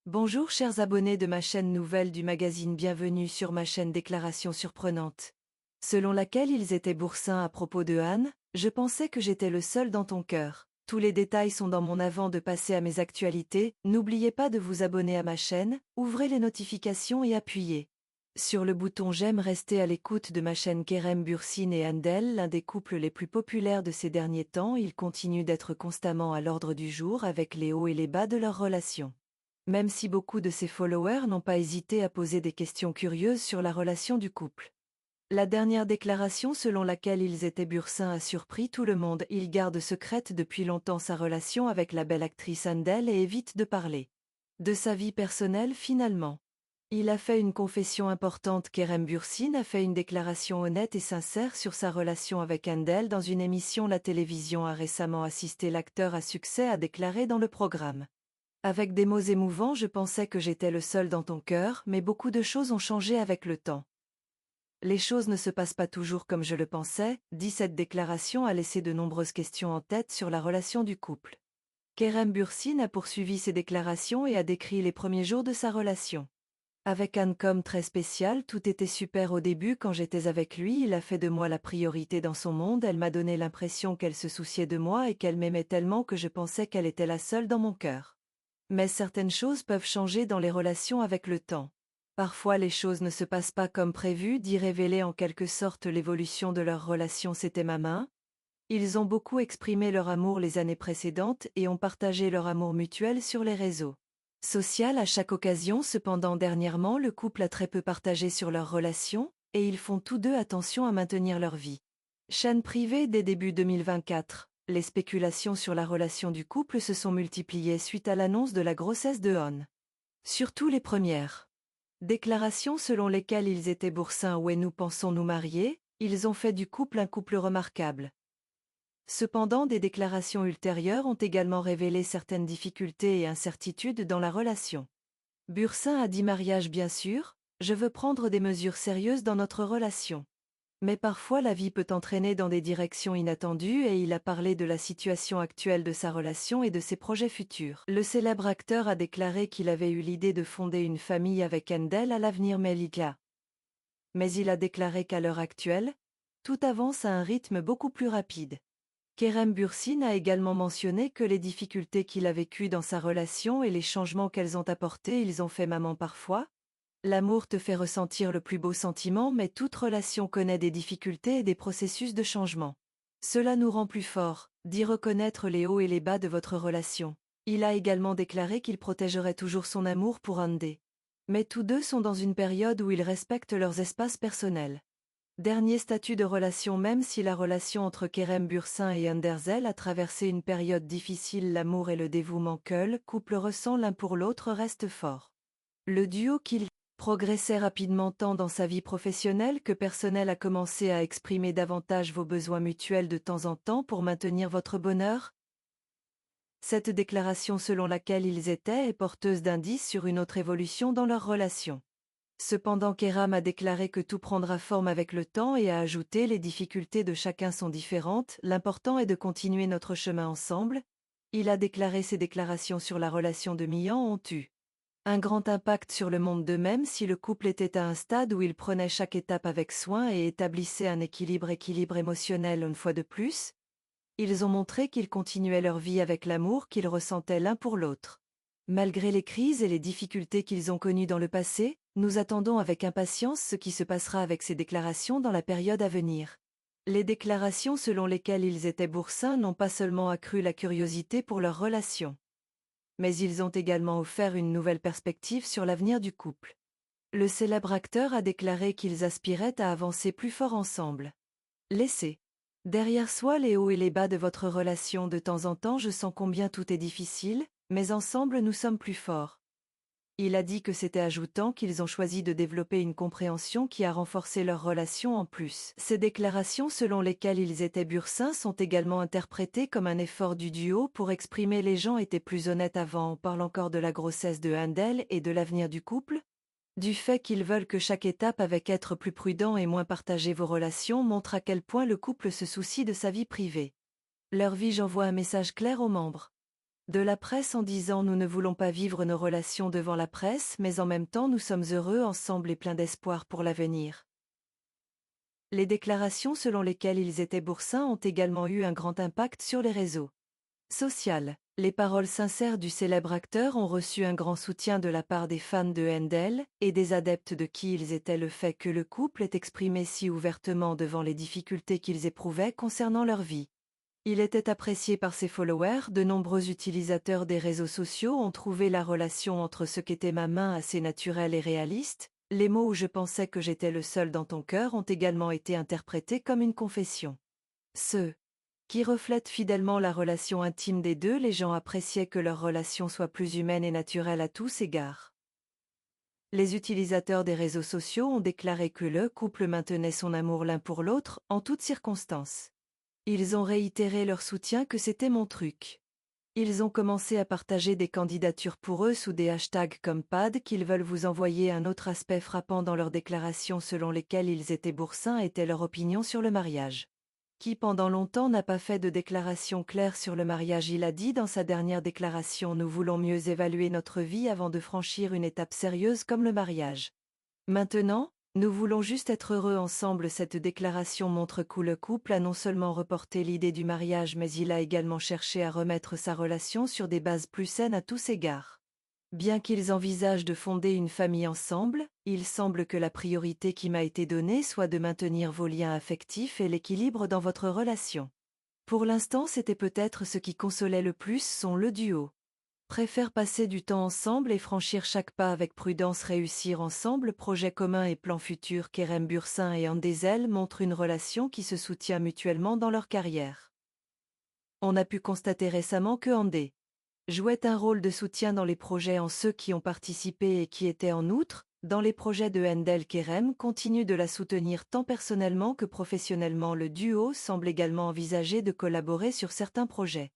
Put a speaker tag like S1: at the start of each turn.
S1: Bonjour chers abonnés de ma chaîne nouvelle du magazine Bienvenue sur ma chaîne Déclaration surprenante. Selon laquelle ils étaient boursins à propos de Anne, je pensais que j'étais le seul dans ton cœur. Tous les détails sont dans mon avant de passer à mes actualités, n'oubliez pas de vous abonner à ma chaîne, ouvrez les notifications et appuyez sur le bouton j'aime. Rester à l'écoute de ma chaîne. Kerem Bürsin et Handel, l'un des couples les plus populaires de ces derniers temps, ils continuent d'être constamment à l'ordre du jour avec les hauts et les bas de leur relation. Même si beaucoup de ses followers n'ont pas hésité à poser des questions curieuses sur la relation du couple. La dernière déclaration selon laquelle ils étaient boursins a surpris tout le monde. Il garde secrète depuis longtemps sa relation avec la belle actrice Handel et évite de parler de sa vie personnelle finalement. Il a fait une confession importante. Kerem Bürsin a fait une déclaration honnête et sincère sur sa relation avec Handel dans une émission. La télévision a récemment assisté. L'acteur à succès a déclaré dans le programme. Avec des mots émouvants, je pensais que j'étais le seul dans ton cœur, mais beaucoup de choses ont changé avec le temps. Les choses ne se passent pas toujours comme je le pensais, dit. Cette déclaration a laissé de nombreuses questions en tête sur la relation du couple. Kerem Bürsin a poursuivi ses déclarations et a décrit les premiers jours de sa relation avec Anne comme très spécial. Tout était super au début quand j'étais avec lui. Il a fait de moi la priorité dans son monde. Elle m'a donné l'impression qu'elle se souciait de moi et qu'elle m'aimait tellement que je pensais qu'elle était la seule dans mon cœur. Mais certaines choses peuvent changer dans les relations avec le temps. Parfois les choses ne se passent pas comme prévu, dit révéler en quelque sorte l'évolution de leur relation. C'était ma main. Ils ont beaucoup exprimé leur amour les années précédentes et ont partagé leur amour mutuel sur les réseaux sociaux à chaque occasion. Cependant dernièrement le couple a très peu partagé sur leur relation, et ils font tous deux attention à maintenir leur vie chaîne privée. Dès début 2024, les spéculations sur la relation du couple se sont multipliées suite à l'annonce de la grossesse de Han. Surtout les premières déclarations selon lesquelles ils étaient boursins ou et nous pensons nous marier, ils ont fait du couple un couple remarquable. Cependant des déclarations ultérieures ont également révélé certaines difficultés et incertitudes dans la relation. Bürsin a dit: mariage bien sûr, je veux prendre des mesures sérieuses dans notre relation. Mais parfois la vie peut entraîner dans des directions inattendues et il a parlé de la situation actuelle de sa relation et de ses projets futurs. Le célèbre acteur a déclaré qu'il avait eu l'idée de fonder une famille avec Handel à l'avenir. Mais il a déclaré qu'à l'heure actuelle, tout avance à un rythme beaucoup plus rapide. Kerem Bürsin a également mentionné que les difficultés qu'il a vécues dans sa relation et les changements qu'elles ont apportés, ils ont fait maman parfois. L'amour te fait ressentir le plus beau sentiment, mais toute relation connaît des difficultés et des processus de changement. Cela nous rend plus forts, dit reconnaître les hauts et les bas de votre relation. Il a également déclaré qu'il protégerait toujours son amour pour Handé. Mais tous deux sont dans une période où ils respectent leurs espaces personnels. Dernier statut de relation. Même si la relation entre Kerem Bürsin et Anderzel a traversé une période difficile, l'amour et le dévouement que le couple ressent l'un pour l'autre reste fort. Le duo qu'il progressait rapidement tant dans sa vie professionnelle que personnelle a commencé à exprimer davantage vos besoins mutuels de temps en temps pour maintenir votre bonheur. Cette déclaration selon laquelle ils étaient est porteuse d'indices sur une autre évolution dans leur relation. Cependant Kerem a déclaré que tout prendra forme avec le temps et a ajouté: les difficultés de chacun sont différentes, l'important est de continuer notre chemin ensemble. Il a déclaré. Ces déclarations sur la relation de Mian ont eu un grand impact sur le monde d'eux. Même si le couple était à un stade où il prenait chaque étape avec soin et établissait un équilibre émotionnel une fois de plus, ils ont montré qu'ils continuaient leur vie avec l'amour qu'ils ressentaient l'un pour l'autre. Malgré les crises et les difficultés qu'ils ont connues dans le passé, nous attendons avec impatience ce qui se passera avec ces déclarations dans la période à venir. Les déclarations selon lesquelles ils étaient boursins n'ont pas seulement accru la curiosité pour leur relation, mais ils ont également offert une nouvelle perspective sur l'avenir du couple. Le célèbre acteur a déclaré qu'ils aspiraient à avancer plus fort ensemble. Laissez derrière soi les hauts et les bas de votre relation. De temps en temps je sens combien tout est difficile, mais ensemble nous sommes plus forts. Il a dit que c'était ajoutant qu'ils ont choisi de développer une compréhension qui a renforcé leur relation en plus. Ces déclarations selon lesquelles ils étaient boursins sont également interprétées comme un effort du duo pour exprimer: les gens étaient plus honnêtes avant. On parle encore de la grossesse de Handel et de l'avenir du couple, du fait qu'ils veulent que chaque étape avec être plus prudent et moins partager vos relations montre à quel point le couple se soucie de sa vie privée. Leur vie. J'envoie un message clair aux membres De la presse en disant nous ne voulons pas vivre nos relations devant la presse, mais en même temps nous sommes heureux ensemble et pleins d'espoir pour l'avenir. Les déclarations selon lesquelles ils étaient boursins ont également eu un grand impact sur les réseaux sociaux. Les paroles sincères du célèbre acteur ont reçu un grand soutien de la part des fans de Handel et des adeptes de qui ils étaient. Le fait que le couple ait exprimé si ouvertement devant les difficultés qu'ils éprouvaient concernant leur vie. Il était apprécié par ses followers. De nombreux utilisateurs des réseaux sociaux ont trouvé la relation entre ce qu'était ma main assez naturelle et réaliste. Les mots où je pensais que j'étais le seul dans ton cœur ont également été interprétés comme une confession. Ceux qui reflètent fidèlement la relation intime des deux, les gens appréciaient que leur relation soit plus humaine et naturelle à tous égards. Les utilisateurs des réseaux sociaux ont déclaré que le couple maintenait son amour l'un pour l'autre en toutes circonstances. Ils ont réitéré leur soutien que c'était mon truc. Ils ont commencé à partager des candidatures pour eux sous des hashtags comme PAD qu'ils veulent vous envoyer. Un autre aspect frappant dans leurs déclarations selon lesquelles ils étaient boursins était leur opinion sur le mariage. Qui pendant longtemps n'a pas fait de déclaration claire sur le mariage. Il a dit dans sa dernière déclaration: nous voulons mieux évaluer notre vie avant de franchir une étape sérieuse comme le mariage. Maintenant, nous voulons juste être heureux ensemble. Cette déclaration montre que le couple a non seulement reporté l'idée du mariage, mais il a également cherché à remettre sa relation sur des bases plus saines à tous égards. Bien qu'ils envisagent de fonder une famille ensemble, il semble que la priorité qui m'a été donnée soit de maintenir vos liens affectifs et l'équilibre dans votre relation. Pour l'instant, c'était peut-être ce qui consolait le plus le duo. Préfère passer du temps ensemble et franchir chaque pas avec prudence. Réussir ensemble, projet commun et plan futur. Kerem Bürsin et Handezel montrent une relation qui se soutient mutuellement dans leur carrière. On a pu constater récemment que Handé jouait un rôle de soutien dans les projets en ceux qui ont participé et qui étaient en outre dans les projets de Handel. Kerem continue de la soutenir tant personnellement que professionnellement. Le duo semble également envisager de collaborer sur certains projets.